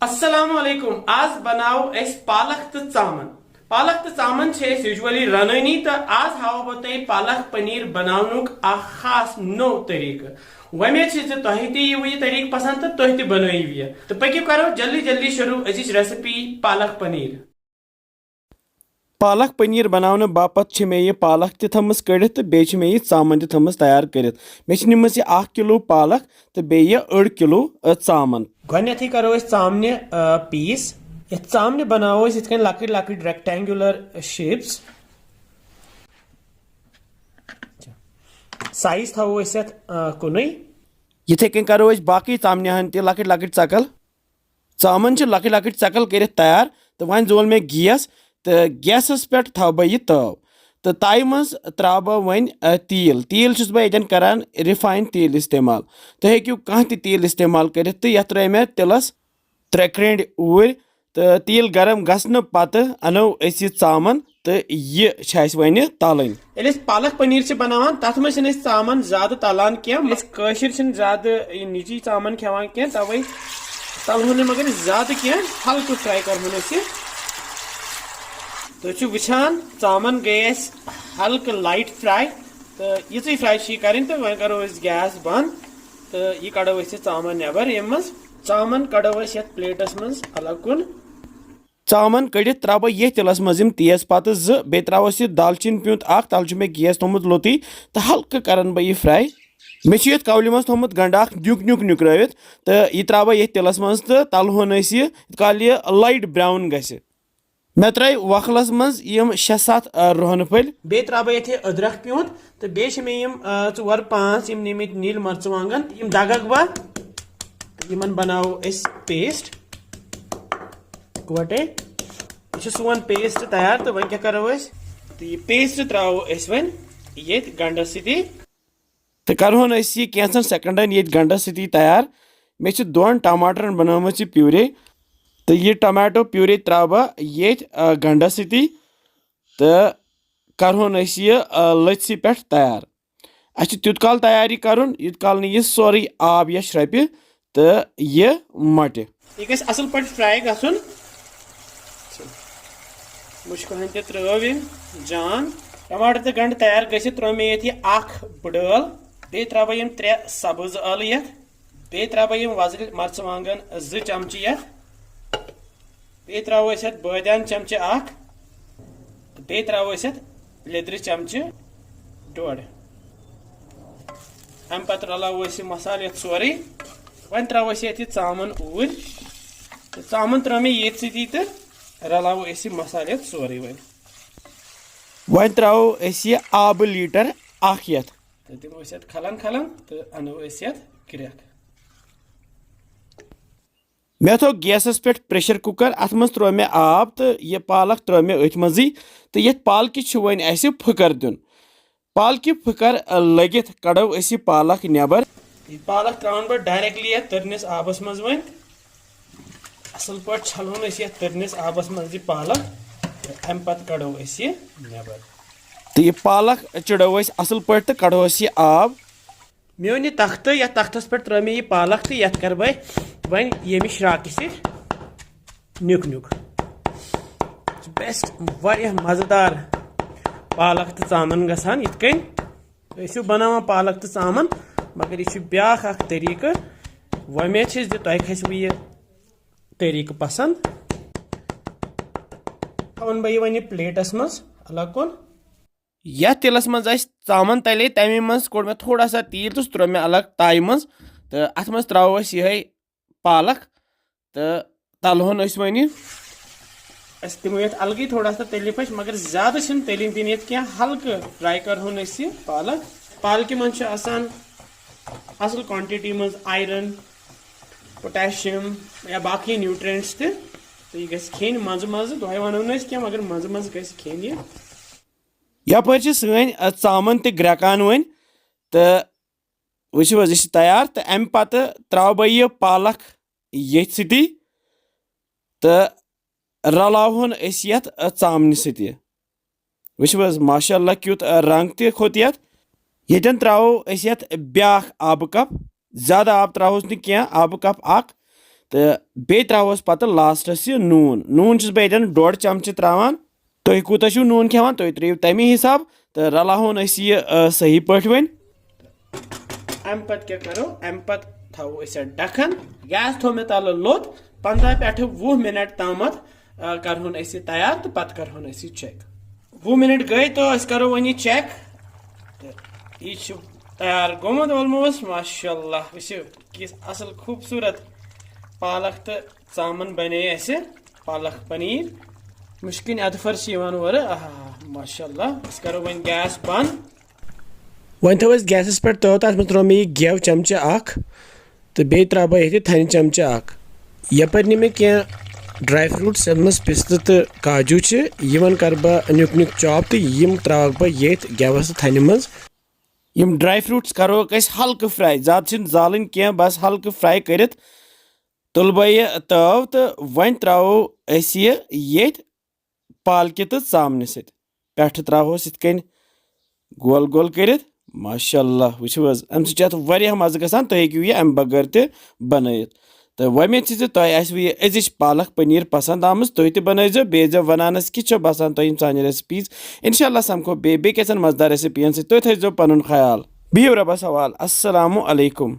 Assalamu alaikum. आज बनाओ अस पालक तो चामन। पालक तो चामन यूजुअली रननी तो आज हाव बह पालक पनीर बनानुक खास नो तरीक। वमेद तुह यह तरीक पसंद तो तुह बनव तो पकि करो जल्दी जल्दी शुरू अजिच रेसिपी पालक पनीर। पालक पनीर बनाने बापत मे यह पालक तमस कड़ित तो बेच मे यह चामन तमस तैयार करित मे निम्स यह 1 किलो पालक तो बे 1 किलो चामन। गथी करो चामन पीस ये चामन बनाओ लकट लकट रेक्टेंगुलर शेप्स साइज थो कुन इथे कन करो बाकी चामन तह लकट लकट चकल चामन लकट लकट चकल कर तैयार तो वन जोल मे गैस तो गैसस पे थव बह यह तव तो ताई मज त्रा बह वन तील तील बह करान रिफाइंड तील इस्तेमाल तो हेक्यू कह तील इस्तेमाल कर तो यह त्रे मे तिलस 3 क्रेंड ऊर तो तील गरम गसन पत अनो यह चामन तो यह वन तलन। पालक पनीर बनावान तथ मे चामन ज्यादा तलान कह ज्यादा निजी चामन खेवान कह तवे तलहन मगर ज्यादा कह हल्क फ्राई कर तो वुचान चामन गए हल्क लाइट फ्राई तो ये फ्राई कर तो वह करो गैस बंद तो यह कड़ो चामन नबर यम चामन कड़ो प्लेटस मज अलग कुन चामन कड़ित त्रा बह ये तिलस मज तेज पत्त बे त्रावस दालचीन प्यूंत तल मे गैस थोमुत लोती तो हल्क करन बह यह फ्राई मे ये कवल मज थोमुत गंड न्युक न्युक नुकरावित तो यह त्रा बह ये तिलस मज तो तलहन काल यह लाइट ब्राउन गि मे त्राई वखलस मज 6-7 रोहन फल बे त्रा बह ये अदरक प्यूंत तो बे मे 4-5 निमित नील मर्चवांगन दगक बह बनाओ पेस्ट इकवटे यह सोन पेस्ट तैयार तो वह क्या करो तो यह पेस्ट त्रो वन ये गंडस सी तो करोन यह कैंसन सेकंडन ये गंडस सी तैयार मे 2 टमाटरन बनाम प्यूरे तो यह टमाटो प्यूरे त्रा बह ये गंडस सी तो करोन यह लथि पे तैयार अच्छे तुत काल तैयारी करुन युत काल यह सोरे आब या श्रपि तो यह मट यह गस असल पे फ्राई गसन मुश्किल ते त्रो जान टमाटर तो गंड तैयार गि त्रो मे ये 1 बड़ल बे त्रा बह 3 सब्ज ٲलہٕ यथ बे त्रा बह वजल मर्चवांगन 2 चमच यथ बे त्रो बदियान चमच 1 बे त्रो लेदर चमच 1.5 अम पे रलाव मसाल ये सोरे वन त्रो ये चामन ऊर तो चामन त्रो मे ये सी तो रलाव मसाल ये सोरे वन त्रो यह आब लीटर 1 यथ तो दिमो खलन खलन तो अनो ग्रेक मे थो गैसस पे प्रेशर कुकर अत मज त्रो मे आब तो यह पालक त्रो मे अथ मजी तो ये पालक वन फकर दिन पालक फकर लगित कड़ो पालक नबर पालक त्रावन बह डायरेक्टली तरनिस आबस मज वन असल पे छलोन तरनिस आबस मज पालक अम पे कड़ो नबर तो यह पालक चढ़ो असल पे तो कड़ो यह आब मे ओन यह तख्त यथ तख्तस पे त्रो मे यह पालक तो यथ कर बह वन ये श्राक नुक नुक बेस्ट वारिया मजेदार पालक तो चामन गसान इत कन बनावान पालक तो चामन मगर यह ब्या तरीक वमेद तुह खसव यह तरीक पसंद थवन बह वन प्लेटस मज अलग कुन यह तिलस मज चामन तले तमे मज कोड़ मे थोड़ा सा तील तो त्रो मे अलग ताई मज तो अत मज त्रो यह पालक तो तलहन वन दिमो ये अलग थोड़ा सा तलि पश मगर ज्यादा तलिन दिन ये क्या हल्क फ्राई करहन पालक पालक मज असल क्वांटिटी मज आयरन पोटेशियम या बाकी न्यूट्रिएंट्स तो यह खेन मज मज तुह वनो क्या मगर मज मज खेन यपर सन चामन तो ग्रेकान वन तो वो तैयार तो अम पे त्रा बह यह पालक ये सी तो रलावन यथ चामन सी वो माशाल्लाह क्युत रंग त खोत यन त्रो ब्या आब कप ज्यादा आब त्रोस क्या आब कप 1 تہٕ بیٚیہِ ترٛاوہوس پَتہٕ لاسٹَس یہِ نوٗن چھُس بہٕ ییٚتٮ۪ن 1.5 چمچہٕ ترٛاوان تُہۍ کوٗتاہ چھُو نوٗن کھٮ۪وان تُہۍ ترٛٲیِو تَمی حِساب تہٕ رلاوہون أسۍ یہِ صحیح پٲٹھۍ وۄنۍ اَمہِ پَتہٕ کیٛاہ کَرو اَمہِ پَتہٕ تھاوو أسۍ اَتھ ڈَکھن گیس تھوٚو مےٚ تَلہٕ لوٚت 15 پٮ۪ٹھٕ 20 مِنٹ تامَتھ کَرہون أسۍ یہِ تیار تہٕ پَتہٕ کَرہون أسۍ یہِ چیک 20 مِنٹ گٔے تہٕ أسۍ کَرو وۄنۍ یہِ چیک تہٕ یہِ چھُ تیار گوٚمُت آلموسٹ ماشاء اللہ وٕچھِو کِژھ اَصٕل خوٗبصوٗرت پالک تہٕ ژامَن بنے اَسہِ پالک پنیٖر مُشکِن اَدفر چھِ یِوان اورٕ ماشاء اللہ أسۍ کَرو وۄنۍ گیس بنٛد وۄنۍ تھوٚو اَسہِ گیسَس پٮ۪ٹھ تہٕ تَتھ منٛز ترٛوو مےٚ یہِ گٮ۪و چمچہٕ اکھ تہٕ بیٚیہِ ترٛاوٕ بہٕ ییٚتہِ تھَنہِ چمچہٕ اکھ یَپٲرۍ نہِ مےٚ کینٛہہ ڈرٛاے فرٛوٗٹٕس یَتھ منٛز پِستہٕ تہٕ کاجوٗ چھِ یِمن کَرٕ بہٕ نیُک نیُک چاپ تہٕ یِم ترٛاوَکھ بہٕ ییٚتھۍ گٮ۪وَس تہٕ تھَنہِ منٛز یِم ڈرٛاے فرٛوٗٹٕس کَروکھ أسۍ ہلکہٕ فرٛاے زیادٕ چھِنہٕ زالٕنۍ کینٛہہ بس ہلکہٕ فرٛاے کٔرِتھ تُلہٕ بہٕ یہِ تٲو تہٕ وۄنۍ ترٛاوو أسۍ یہِ ییٚتھۍ پالکہِ تہٕ ژامنہِ سۭتۍ پٮ۪ٹھٕ ترٛاوہوس یِتھ کٔنۍ گول گول کٔرِتھ ماشاء اللہ وٕچھِو حظ اَمہِ سۭتۍ چھُ اَتھ واریاہ مَزٕ گژھان تُہۍ ہیٚکِو یہِ اَمہِ بغٲر تہِ بنٲیِتھ تہٕ وۄمید چھِ زِ تۄہہِ آسِوٕ یہِ أزِچ پالک پنیٖر پسنٛد آمٕژ تُہۍ تہِ بنٲیزیو بیٚیہِ ٲسۍزیو وَنان کہِ چھو باسان تۄہہِ یِم سانہِ ریسپیٖز اِنشاء اللہ سَمکھو بیٚیہِ کیٚنٛژھن مزٕدار ریسِپین سۭتۍ تُہۍ تھٲیزیو پَنُن خیال بِہِو رۄبَس حوال اَسَلامُ علیکُم